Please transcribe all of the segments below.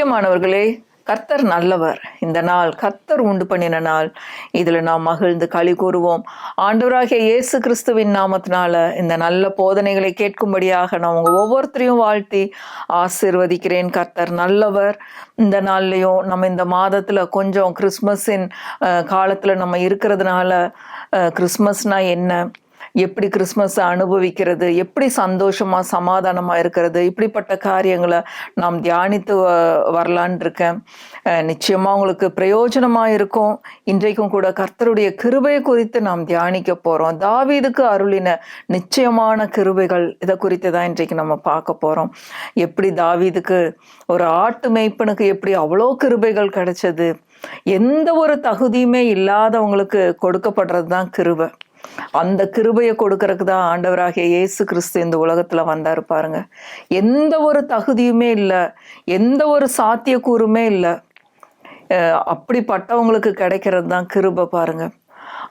பிரியமானவர்களே, கர்த்தர் நல்லவர். இந்த நாள் கர்த்தர் உண்டு பண்ணின நாள். இதில் நாம் மகிழ்ந்து களி கூறுவோம். ஆண்டவராகிய இயேசு கிறிஸ்துவின் நாமத்தினால இந்த நல்ல போதனைகளை கேட்கும்படியாக நான் உங்கள் ஒவ்வொருத்தரையும் வாழ்த்தி ஆசீர்வதிக்கிறேன். கர்த்தர் நல்லவர். இந்த நாள்லையும் நம்ம இந்த மாதத்தில் கொஞ்சம் கிறிஸ்மஸின் காலத்தில் நம்ம இருக்கிறதுனால கிறிஸ்மஸ்னா என்ன, எப்படி கிறிஸ்மஸை அனுபவிக்கிறது, எப்படி சந்தோஷமாக சமாதானமாக இருக்கிறது, இப்படிப்பட்ட காரியங்களை நாம் தியானித்து வரலான் இருக்கேன். நிச்சயமாக உங்களுக்கு பிரயோஜனமாக இருக்கும். இன்றைக்கும் கூட கர்த்தருடைய கிருபை குறித்து நாம் தியானிக்க போகிறோம். தாவீதுக்கு அருளின நிச்சயமான கிருபைகள், இதை குறித்து தான் இன்றைக்கு நம்ம பார்க்க போகிறோம். எப்படி தாவீதுக்கு, ஒரு ஆட்டு மேய்ப்பனுக்கு எப்படி அவ்வளோ கிருபைகள் கிடைச்சது. எந்த ஒரு தகுதியுமே இல்லாதவங்களுக்கு கொடுக்கப்படுறது தான் கிருபை. அந்த கிருபையை கொடுக்கறதுக்கு தான் ஆண்டவராகிய இயேசு கிறிஸ்து இந்த உலகத்துல வந்தாரு பாருங்க. எந்த ஒரு தகுதியுமே இல்லை, எந்த ஒரு சாத்தியக்கூறுமே இல்லை. அப்படிப்பட்டவங்களுக்கு கிடைக்கிறது தான் கிருபை பாருங்க.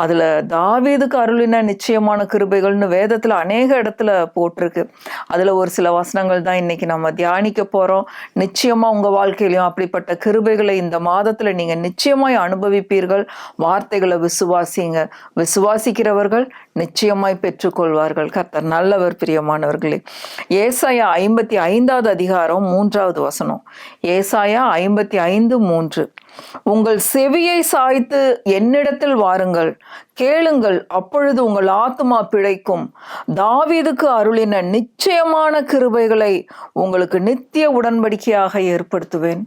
அதுல தாவீதுக்கு அருளின நிச்சயமான கிருபைகள்னு வேதத்துல அநேக இடத்துல போட்டிருக்கு. அதுல ஒரு சில வசனங்கள் தான் இன்னைக்கு நம்ம தியானிக்க போறோம். நிச்சயமா உங்க வாழ்க்கையிலையும் அப்படிப்பட்ட கிருபைகளை இந்த மாதத்துல நீங்க நிச்சயமாய் அனுபவிப்பீர்கள். வார்த்தைகளை விசுவாசிங்க. விசுவாசிக்கிறவர்கள் நிச்சயமாய் பெற்றுக்கொள்வார்கள். கர்த்தர் நல்லவர். பிரியமானவர்களே, ஏசாயா 55வது அதிகாரம் 3வது வசனம். ஏசாயா 55:3. உங்கள் செவியை சாய்த்து என்னிடத்தில் வாருங்கள், கேளுங்கள், அப்பொழுது உங்கள் ஆத்துமா பிழைக்கும். தாவீதுக்கு அருளின நிச்சயமான கிருபைகளை உங்களுக்கு நித்திய உடன்படிக்கையாக ஏற்படுத்துவேன்.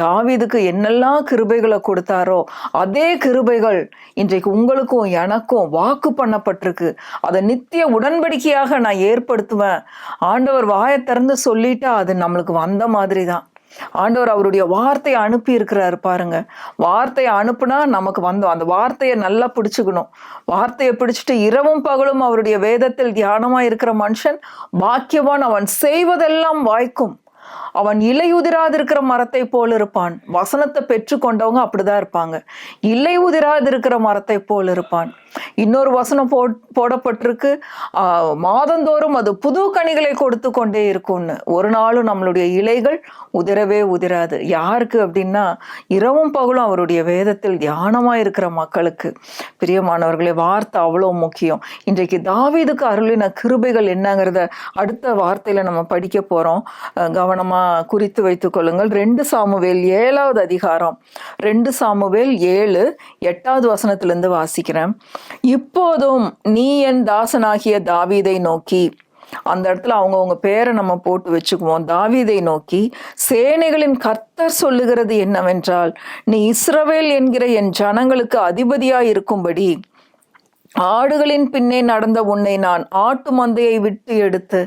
தாவீதுக்கு என்னெல்லாம் கிருபைகளை கொடுத்தாரோ அதே கிருபைகள் இன்றைக்கு உங்களுக்கும் எனக்கும் வாக்கு பண்ணப்பட்டிருக்கு. அதை நித்திய உடன்படிக்கையாக நான் ஏற்படுத்துவேன். ஆண்டவர் வாயை திறந்து சொல்லிட்டா அது நம்மளுக்கு வந்த மாதிரி தான். ஆண்டவர் அவருடைய வார்த்தையை அனுப்பி இருக்கிறாரு பாருங்க. வார்த்தையை அனுப்புனா நமக்கு வந்தோம். அந்த வார்த்தையை நல்லா பிடிச்சுக்கணும். வார்த்தையை பிடிச்சிட்டு இரவும் பகலும் அவருடைய வேதத்தில் தியானமா இருக்கிற மனுஷன் பாக்கியவான். அவன் செய்வதெல்லாம் வாய்க்கும். அவன் இலையுதிராதிருக்கிற மரத்தை போல் இருப்பான். வசனத்தை பெற்று கொண்டவங்க அப்படிதான் இருப்பாங்க. இலை உதிராதிருக்கிற மரத்தை போல் இருப்பான். இன்னொரு வசனம் போடப்பட்டிருக்கு, மாதந்தோறும் அது புது கனிகளை கொடுத்து கொண்டே இருக்கும்னு. ஒரு நாளும் நம்மளுடைய இலைகள் உதிரவே உதிராது. யாருக்கு அப்படின்னா, இரவும் பகலும் அவருடைய வேதத்தில் தியானமா இருக்கிற மக்களுக்கு. பிரியமானவர்களே, வார்த்தை அவ்வளோ முக்கியம். இன்றைக்கு தாவீதுக்கு அருளின கிருபைகள் என்னங்கிறத அடுத்த வார்த்தையில நம்ம படிக்க போறோம். கவனமா குறித்து வைத்துக் கொள்ளுங்கள். 2 சாமுவேல் 7வது அதிகாரம் 2 சாமுவேல் 7:8வது வசனத்திலிருந்து வாசிக்கிறேன். இப்போதும் நீ என் தாசனாகிய தாவீதை நோக்கி, அந்த இடத்துல அவங்கவுங்க பேரை நம்ம போட்டு வச்சுக்குவோம். தாவீதை நோக்கி, சேனைகளின் கர்த்தர் சொல்லுகிறது என்னவென்றால், நீ இஸ்ரவேல் என்கிற என் ஜனங்களுக்கு அதிபதியாய் இருக்கும்படி ஆடுகளின் பின்னே நடந்த உன்னை நான் ஆட்டு மந்தையை விட்டு எடுத்து.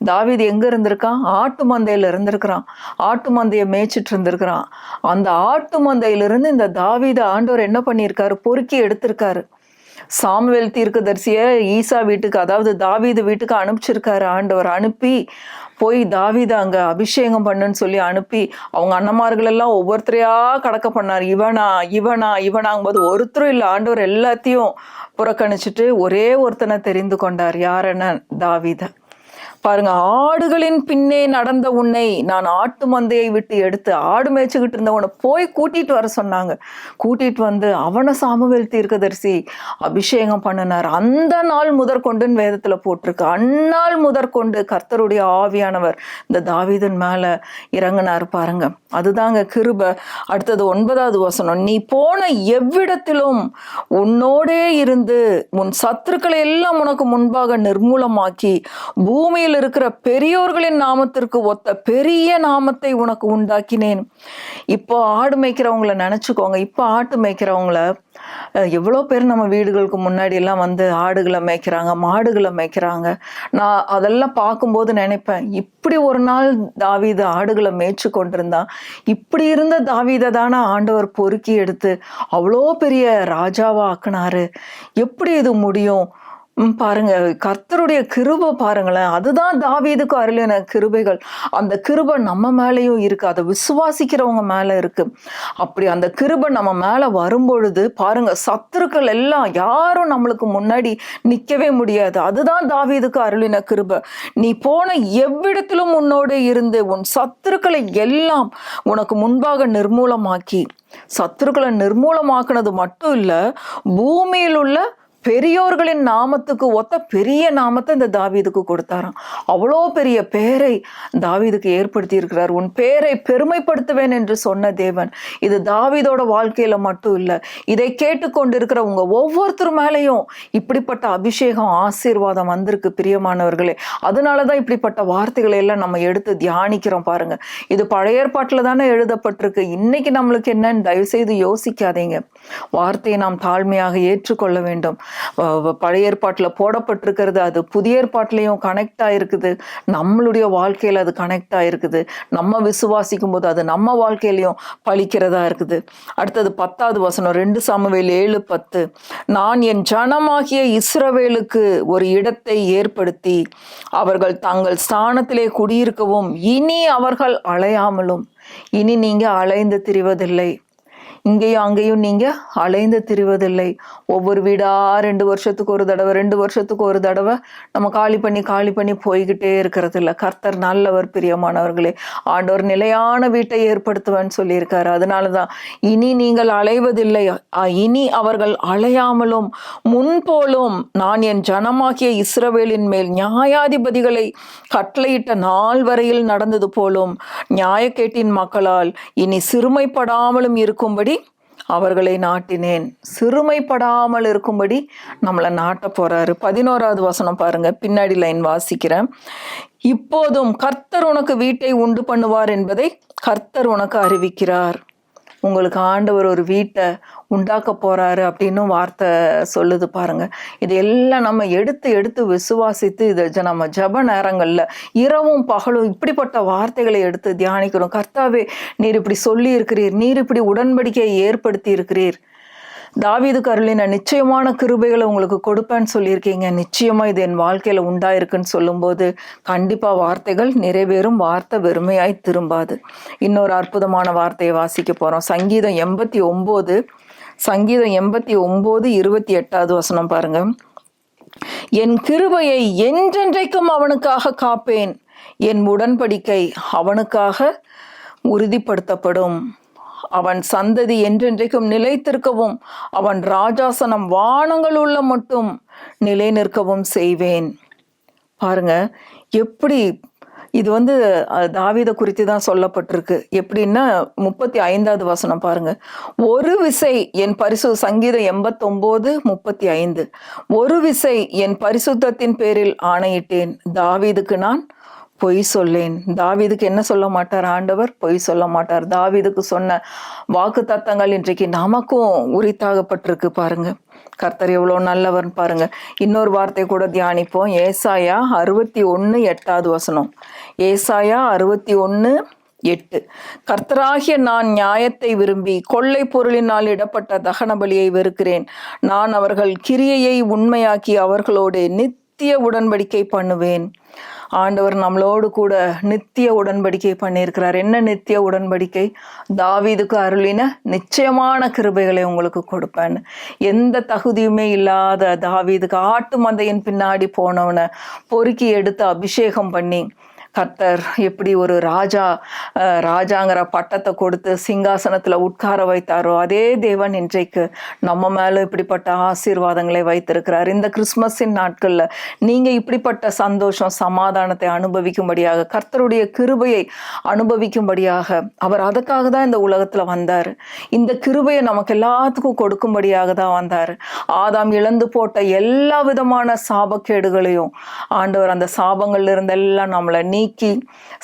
தாவீது எங்க இருந்திருக்கான்? ஆட்டு மந்தையில இருந்திருக்கிறான். ஆட்டு மந்தையை மேய்ச்சிட்டு இருந்திருக்கிறான். அந்த ஆட்டு மந்தையிலிருந்து இந்த தாவீது ஆண்டவர் என்ன பண்ணியிருக்காரு? பொறுக்கி எடுத்திருக்காரு. சாமுவேல் தீர்க்கதரிசிய ஈசா வீட்டுக்கு, அதாவது தாவீது வீட்டுக்கு அனுப்பிச்சிருக்காரு ஆண்டவர். அனுப்பி போய் தாவீது அங்க அபிஷேகம் பண்ணுன்னு சொல்லி அனுப்பி அவங்க அண்ணமார்கள் எல்லாம் ஒவ்வொருத்தரையா கடக்க பண்ணார். இவனா இவனா இவனாங்கும் போது ஒருத்தரும் இல்லை. ஆண்டவர் எல்லாத்தையும் புறக்கணிச்சுட்டு ஒரே ஒருத்தனை தெரிந்து கொண்டார். யாரென்ன? தாவீத. பாருங்க, ஆடுகளின் பின்னே நடந்த உன்னை நான் ஆட்டு மந்தையை விட்டு எடுத்து, ஆடு மேய்ச்சிக்கிட்டு இருந்தவனை போய் கூட்டிட்டு வர சொன்னாங்க. கூட்டிட்டு வந்து அவனை சாமுவேல் தீர்க்கதரிசி அபிஷேகம் பண்ணினார். அந்த நாள் முதற்கொண்டுன்னு வேதத்துல போட்டிருக்கு. அந்நாள் முதற்கொண்டு கர்த்தருடைய ஆவியானவர் இந்த தாவீதின் மேல இறங்கினார் பாருங்க. அதுதாங்க கிருபை. அடுத்தது 9வது வசனம். நீ போன எவ்விடத்திலும் உன்னோடே இருந்து உன் சத்துருக்களை எல்லாம் உனக்கு முன்பாக நிர்மூலமாக்கி பூமியில் இருக்கிற பெரியோர்களின் நாமத்திற்கு ஒத்த பெரிய நாமத்தை உனக்கு உண்டாக்கினேன். இப்போ ஆடு மேய்க்கிறவங்கள நினைச்சுக்கோங்க. இப்போ ஆட்டு மேய்க்கிறவங்கள எவ்வளோ பேர் நம்ம வீடுகளுக்கு முன்னாடி எல்லாம் வந்து ஆடுகளை மேய்க்கிறாங்க, மாடுகளை மேய்க்கிறாங்க. நான் அதெல்லாம் பார்க்கும்போது நினைப்பேன், இப்படி ஒரு நாள் தாவீது ஆடுகளை மேய்ச்சி கொண்டிருந்தான். இப்படி இருந்த தாவீதை தானே ஆண்டவர் பொறுக்கி எடுத்து அவ்வளோ பெரிய ராஜாவா ஆக்குனாரு. எப்படி இது முடியும்? பாருங்க, கர்த்தருடைய கிருபை பாருங்களேன். அதுதான் தாவீதுக்கு அருளின கிருபைகள். அந்த கிருபை நம்ம மேலேயும் இருக்கு. அதை விசுவாசிக்கிறவங்க மேல இருக்கு. அப்படி அந்த கிருபை நம்ம மேல வரும்பொழுது பாருங்க, சத்துருக்கள் எல்லாம் யாரும் நம்மளுக்கு முன்னாடி நிக்கவே முடியாது. அதுதான் தாவீதுக்கு அருளின கிருபை. நீ போன எவ்விடத்திலும் உன்னோடு இருந்து உன் சத்துருக்களை எல்லாம் உனக்கு முன்பாக நிர்மூலமாக்கி, சத்துருக்களை நிர்மூலமாக்குனது மட்டும் இல்ல, பூமியில் உள்ள பெரியோர்களின் நாமத்துக்கு ஒத்த பெரிய நாமத்தை இந்த தாவீதுக்கு கொடுத்தாராம். அவ்வளோ பெரிய பேரை தாவீதுக்கு ஏற்படுத்தி இருக்கிறார். உன் பேரை பெருமைப்படுத்துவேன் என்று சொன்ன தேவன். இது தாவீதோட வாழ்க்கையில மட்டும் இல்லை, இதை கேட்டுக்கொண்டிருக்கிற உங்க ஒவ்வொருத்தர் மேலேயும் இப்படிப்பட்ட அபிஷேகம், ஆசீர்வாதம் வந்திருக்கு பிரியமானவர்களே. அதனாலதான் இப்படிப்பட்ட வார்த்தைகளை எல்லாம் நம்ம எடுத்து தியானிக்கிறோம். பாருங்க, இது பழைய ஏற்பாட்டில் தானே எழுதப்பட்டிருக்கு. இன்னைக்கு நம்மளுக்கு என்னன்னு தயவு செய்து யோசிக்காதீங்க. வார்த்தையை நாம் தாழ்மையாக ஏற்றுக்கொள்ள வேண்டும். பழைய ஏற்பாட்டில் போடப்பட்டிருக்கிறது அது புதிய ஏற்பாட்டிலையும் கனெக்ட் ஆயிருக்குது. நம்மளுடைய வாழ்க்கையில அது கனெக்ட் ஆயிருக்குது. நம்ம விசுவாசிக்கும் போது அது நம்ம வாழ்க்கையிலையும் பலிக்கிறதா இருக்குது. அடுத்தது 10வது வசனம், 2 சாமுவேல் 7:10. நான் என் ஜனமாகிய இஸ்ரவேலுக்கு ஒரு இடத்தை ஏற்படுத்தி அவர்கள் தங்கள் ஸ்தானத்திலே குடியிருக்கவும் இனி அவர்கள் அலையாமலும். இனி நீங்க அலைந்து திரிவதில்லை, இங்கேயும் அங்கேயும் நீங்க அலைந்து திரிவதில்லை. ஒவ்வொரு வீடா 2 வருஷத்துக்கு ஒரு தடவை 2 வருஷத்துக்கு ஒரு தடவை நம்ம காலி பண்ணி போய்கிட்டே இருக்கிறது இல்லை. கர்த்தர் நல்லவர் பிரியமானவர்களே. ஆண்டவர் நிலையான வீட்டை ஏற்படுத்துவேன்னு சொல்லியிருக்காரு. அதனாலதான் இனி நீங்கள் அலைவதில்லை, இனி அவர்கள் அலையாமலும் முன்போலும் நான் என் ஜனமாகிய இஸ்ரவேலின் மேல் நியாயாதிபதிகளை கட்டளையிட்ட நாள் வரையில் நடந்தது போலும் நியாயக்கேட்டின் மக்களால் இனி சிறுமைப்படாமலும் இருக்கும்படி அவர்களை நாட்டினேன். சிறுமைப்படாமல் இருக்கும்படி நம்மளை நாட்ட போறாரு. 11வது வசனம் பாருங்க, பின்னாடி லைன் வாசிக்கிறேன். இப்போதும் கர்த்தர் உனக்கு வீட்டை உண்டு பண்ணுவார் என்பதை கர்த்தர் உனக்கு அறிவிக்கிறார். உங்களுக்கு ஆண்டவர் ஒரு வீட்டை உண்டாக்க போறாரு அப்படின்னு வார்த்தை சொல்லுது பாருங்க. இது எல்லாம் நம்ம எடுத்து விசுவாசித்து இதை நம்ம ஜப நேரங்கள்ல இரவும் பகலும் இப்படிப்பட்ட வார்த்தைகளை எடுத்து தியானிக்கிறோம். கர்த்தாவே, நீர் இப்படி சொல்லி இருக்கிறீர், நீர் இப்படி உடன்படிக்கையை ஏற்படுத்தி இருக்கிறீர், தாவீதுக்கு அருளின நிச்சயமான கிருபைகளை உங்களுக்கு கொடுப்பேன்னு சொல்லியிருக்கீங்க, நிச்சயமா இது என் வாழ்க்கையில உண்டாயிருக்குன்னு சொல்லும்போது கண்டிப்பா வார்த்தைகள் நிறைவேறும். வார்த்தை வெறுமையாய் திரும்பாது. இன்னொரு அற்புதமான வார்த்தையை வாசிக்க போறோம். சங்கீதம் 89 28வது வசனம் பாருங்க. என் கிருபையை என்றென்றைக்கும் அவனுக்காக காப்பேன், என் உடன்படிக்கை அவனுக்காக உறுதிப்படுத்தப்படும். அவன் சந்ததி என்றென்றைக்கும் நிலைத்திருக்கவும் அவன் ராஜாசனம் வானங்கள் உள்ள மட்டும் நிலை நிற்கவும் செய்வேன். பாருங்க, எப்படி இது தாவீதை குறித்து தான் சொல்லப்பட்டிருக்கு. எப்படின்னா 35வது வசனம் பாருங்க. ஒரு விசை என் சங்கீதம் 89:35. ஒரு விசை என் பரிசுத்தத்தின் பேரில் ஆணையிட்டேன், தாவீதுக்கு நான் பொய் சொல்லேன். தாவீதுக்கு என்ன சொல்ல மாட்டார் ஆண்டவர்? பொய் சொல்ல மாட்டார். தாவீதுக்கு சொன்ன வாக்கு தத்தங்கள் இன்றைக்கு நமக்கும் உரித்தாகப்பட்டிருக்கு. பாருங்க, கர்த்தர் எவ்வளோ நல்லவர் பாருங்க. இன்னொரு வார்த்தை கூட தியானிப்போம். ஏசாயா 61:8வது வசனம். ஏசாயா 61:8. கர்த்தராகிய நான் நியாயத்தை விரும்பி கொள்ளை பொருளினால் இடப்பட்ட தகன பலியை வெறுக்கிறேன். நான் அவர்கள் கிரியையை உண்மையாக்கி அவர்களோடு நித்திய உடன்படிக்கை பண்ணுவேன். ஆண்டவர் நம்மளோடு கூட நித்திய உடன்படிக்கை பண்ணியிருக்கிறார். என்ன நித்திய உடன்படிக்கை? தாவீதுக்கு அருளின நிச்சயமான கிருபைகளை உங்களுக்கு கொடுப்பேன்னு. எந்த தகுதியுமே இல்லாத தாவீதுக்கு ஆட்டு மந்தையின் பின்னாடி போனவனை பொறுக்கி எடுத்து அபிஷேகம் பண்ணி கர்த்தர் எப்படி ஒரு ராஜாங்கிற பட்டத்தை கொடுத்து சிங்காசனத்துல உட்கார வைத்தாரோ, அதே தேவன் இன்றைக்கு நம்ம மேல இப்படிப்பட்ட ஆசீர்வாதங்களை வைத்திருக்கிறார். இந்த கிறிஸ்மஸின் நாட்கள்ல நீங்க இப்படிப்பட்ட சந்தோஷம், சமாதானத்தை அனுபவிக்கும்படியாக, கர்த்தருடைய கிருபையை அனுபவிக்கும்படியாக அவர் அதுக்காக தான் இந்த உலகத்துல வந்தாரு. இந்த கிருபையை நமக்கு எல்லாத்துக்கும் கொடுக்கும்படியாக தான் வந்தாரு. ஆதாம் இழந்து போட்ட எல்லா விதமான சாபக்கேடுகளையும் ஆண்டவர் அந்த சாபங்கள்ல இருந்தெல்லாம் நம்மளை நீக்கி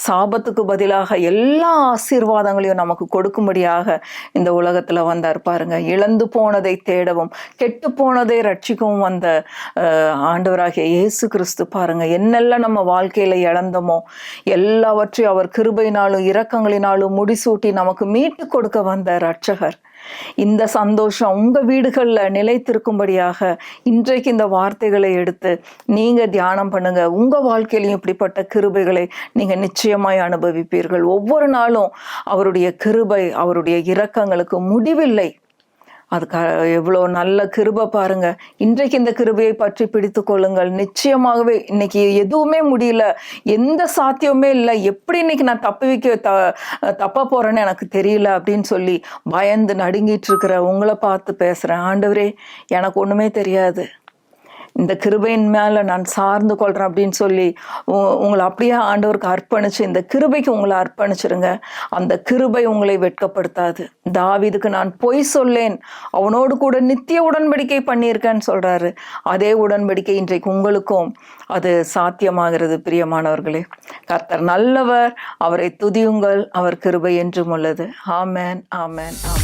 சாபத்துக்கு பதிலாக எல்லா ஆசீர்வாதங்களையும் நமக்கு கொடுக்கும்படியாக இந்த உலகத்துல வந்தார். பாருங்க, இழந்து போனதை தேடவும் கெட்டு போனதை ரட்சிக்கவும் வந்த ஆண்டவராகிய இயேசு கிறிஸ்து பாருங்க, என்னெல்லாம் நம்ம வாழ்க்கையில இழந்தோமோ எல்லாவற்றையும் அவர் கிருபையினாலும் இரக்கங்களினாலும் முடிசூட்டி நமக்கு மீட்டு கொடுக்க வந்த ரட்சகர். இந்த சந்தோஷம் உங்கள் வீடுகளில் நிலைத்திருக்கும்படியாக இன்றைக்கு இந்த வார்த்தைகளை எடுத்து நீங்கள் தியானம் பண்ணுங்க. உங்கள் வாழ்க்கையிலையும் இப்படிப்பட்ட கிருபைகளை நீங்கள் நிச்சயமாய் அனுபவிப்பீர்கள். ஒவ்வொரு நாளும் அவருடைய கிருபை, அவருடைய இரக்கங்களுக்கு முடிவில்லை. அதுக்கு எவ்வளோ நல்ல கிருபை பாருங்க. இன்றைக்கு இந்த கிருபையை பற்றி பிடித்து கொள்ளுங்கள். நிச்சயமாகவே இன்னைக்கு எதுவுமே முடியல, எந்த சாத்தியமே இல்லை, எப்படி இன்னைக்கு நான் தப்ப போறேன்னு எனக்கு தெரியல அப்படின்னு சொல்லி பயந்து நடுங்கிட்டு இருக்கிற உங்களை பார்த்து பேசுறேன். ஆண்டவரே, எனக்கு ஒண்ணுமே தெரியாது, இந்த கிருபையின் மேல நான் சார்ந்து கொள்றேன் அப்படின்னு சொல்லி உங்களை அப்படியே ஆண்டவருக்கு அர்ப்பணிச்சு இந்த கிருபைக்கு உங்களை அர்ப்பணிச்சிருங்க. அந்த கிருபை உங்களை வெட்கப்படுத்தாது. தாவீதுக்கு நான் பொய் சொல்லேன், அவனோடு கூட நித்திய உடன்படிக்கை பண்ணியிருக்கேன்னு சொல்றாரு. அதே உடன்படிக்கை இன்றைக்கு உங்களுக்கும் அது சாத்தியமாகிறது. பிரியமானவர்களே, கர்த்தர் நல்லவர், அவரை துதியுங்கள், அவர் கிருபை என்றும் உள்ளது. ஆமென், ஆமென், ஆமென்.